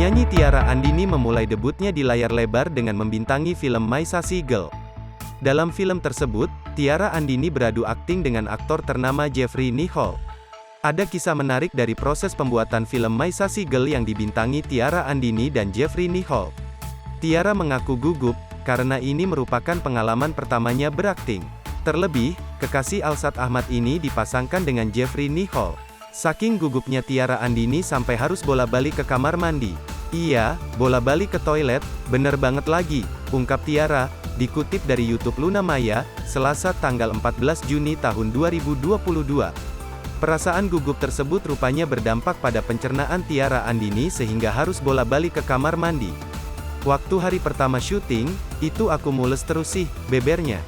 Penyanyi Tiara Andini memulai debutnya di layar lebar dengan membintangi film My Sassy Girl. Dalam film tersebut, Tiara Andini beradu akting dengan aktor ternama Jeffrey Nicole. Ada kisah menarik dari proses pembuatan film My Sassy Girl yang dibintangi Tiara Andini dan Jeffrey Nicole. Tiara mengaku gugup, karena ini merupakan pengalaman pertamanya berakting. Terlebih, kekasih Alsat Ahmad ini dipasangkan dengan Jeffrey Nicole. Saking gugupnya Tiara Andini sampai harus bola-balik ke kamar mandi. Iya, bola-balik ke toilet, bener banget lagi, ungkap Tiara, dikutip dari YouTube Luna Maya, Selasa tanggal 14 Juni tahun 2022. Perasaan gugup tersebut rupanya berdampak pada pencernaan Tiara Andini sehingga harus bola-balik ke kamar mandi. Waktu hari pertama syuting, itu aku mules terus sih, bebernya.